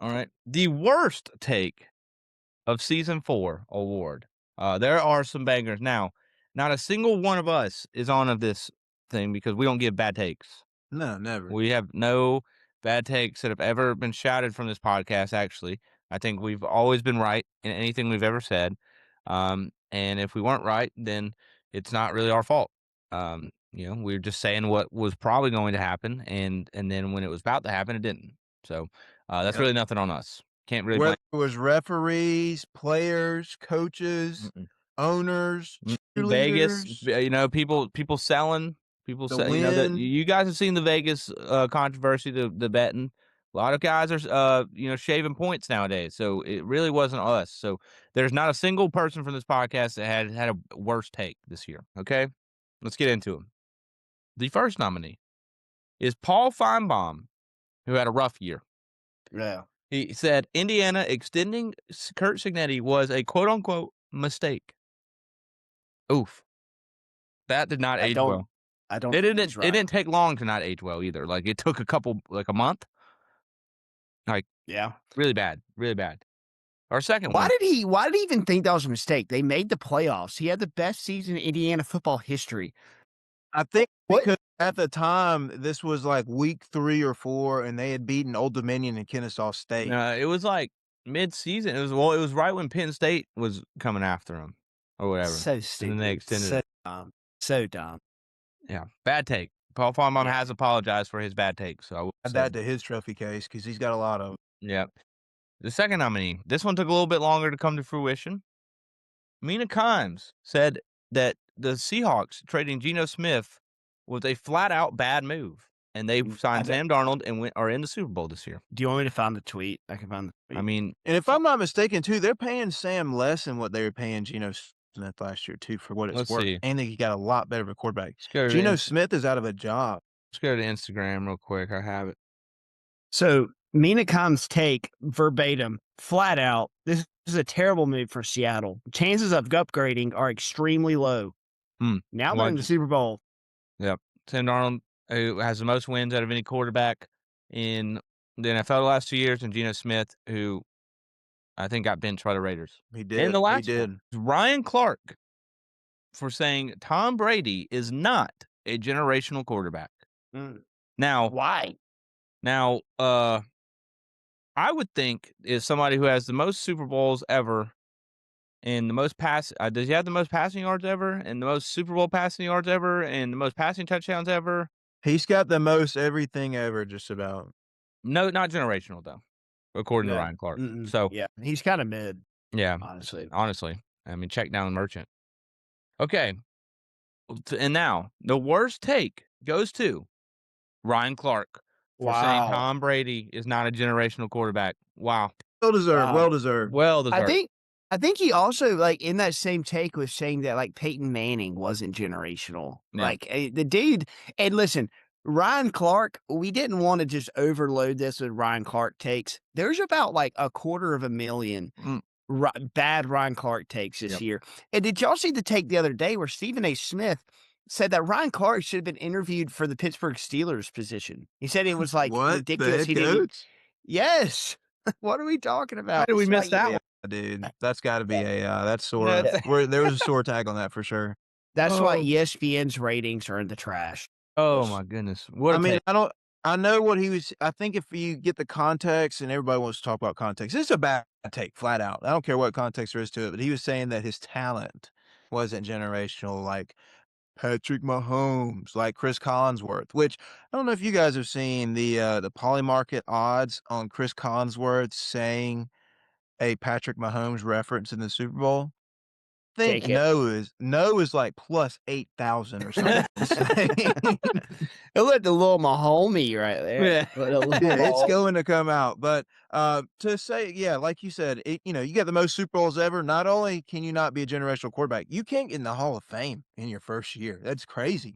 All right. The worst take of season 4 award. There are some bangers. Now, not a single one of us is on of this thing because we don't give bad takes. No, never. We have no bad takes that have ever been shouted from this podcast, actually. I think we've always been right in anything we've ever said. And if we weren't right, then it's not really our fault. We're just saying what was probably going to happen, and then when it was about to happen, it didn't. So that's Yep. really nothing on us. Can't really Whether blame. it was referees, players, coaches, Mm-mm. owners, Vegas, cheerleaders, people selling, people the say, that win. you guys have seen the Vegas controversy, the betting. A lot of guys are shaving points nowadays, so it really wasn't us. So there's not a single person from this podcast that had a worse take this year. Okay, let's get into them. The first nominee is Paul Feinbaum, who had a rough year. Yeah. He said Indiana extending Kurt Signetti was a quote unquote mistake. Oof. That did not age well. I don't It think didn't he's it right. didn't take long to not age well either. Like, it took a month. Like, Yeah. really bad, really bad. Our second Why one. did he even think that was a mistake? They made the playoffs. He had the best season in Indiana football history. I think What? because at the time, this was like week 3 or 4, and they had beaten Old Dominion and Kennesaw State. It was like mid-season. It was right when Penn State was coming after him or whatever. So And stupid. then they extended so it. dumb. So dumb. Yeah, bad take. Paul Feinbaum Yeah. has apologized for his bad take, so I will Add say that to his trophy case because he's got a lot of 'em. yeah. The second nominee, this one took a little bit longer to come to fruition. Mina Kimes said that the Seahawks trading Geno Smith was a flat-out bad move, and they signed Sam Darnold and are in the Super Bowl this year. Do you want me to find the tweet? I can find the tweet. I mean, And if I'm not mistaken, too, they're paying Sam less than what they were paying Geno Smith last year, too, for what it's Let's worth. see. And he got a lot better of a quarterback. Let's go to Geno Smith is out of a job. let's go to Instagram real quick. I have it. So Mina Kimes' take verbatim, flat out, this is a terrible move for Seattle. Chances of upgrading are extremely low. Now they're in the Super Bowl. Yep. Sam Darnold, who has the most wins out of any quarterback in the NFL the last 2 years, and Geno Smith, who I think got benched by the Raiders. He did. And the last he did. one, Ryan Clark, for saying Tom Brady is not a generational quarterback. Now, Why? Now, I would think is somebody who has the most Super Bowls ever and the most does he have the most passing yards ever and the most Super Bowl passing yards ever and the most passing touchdowns ever? He's got the most everything ever, just about. No, not generational though, according to Yeah. Ryan Clark. So Yeah, he's kind of mid, yeah, honestly. I mean, check down the merchant. Okay, and now the worst take goes to Ryan Clark for saying Wow. Tom Brady is not a generational quarterback. Wow, Well deserved. Wow. Well deserved. well deserved. I think he also, like, in that same take was saying that, like, Peyton Manning wasn't generational. Yeah. Like, the dude, and listen, Ryan Clark, we didn't want to just overload this with Ryan Clark takes. There's about like 250,000 bad Ryan Clark takes this year. And did y'all see the take the other day where Stephen A. Smith said that Ryan Clark should have been interviewed for the Pittsburgh Steelers position? He said it was like What? ridiculous. The head coach? Yes. What are we talking about? How did we It's miss like, that one? Dude, that's got to be AI. That's sore. That's- There was a sore tag on that for sure. That's why Oh. ESPN's ratings are in the trash. Oh my goodness! What a I mean, take. I know what he was. I think if you get the context, and everybody wants to talk about context, it's a bad take, flat out. I don't care what context there is to it, but he was saying that his talent wasn't generational, like Patrick Mahomes, like Chris Collinsworth. Which I don't know if you guys have seen the Polymarket odds on Chris Collinsworth saying a Patrick Mahomes reference in the Super Bowl. I think Take it. no is like plus 8,000 or something. Look at the little Mahomie right there. Yeah. Yeah, it's going to come out. But to say, yeah, like you said, you got the most Super Bowls ever. Not only can you not be a generational quarterback, you can't get in the Hall of Fame in your first year. That's crazy.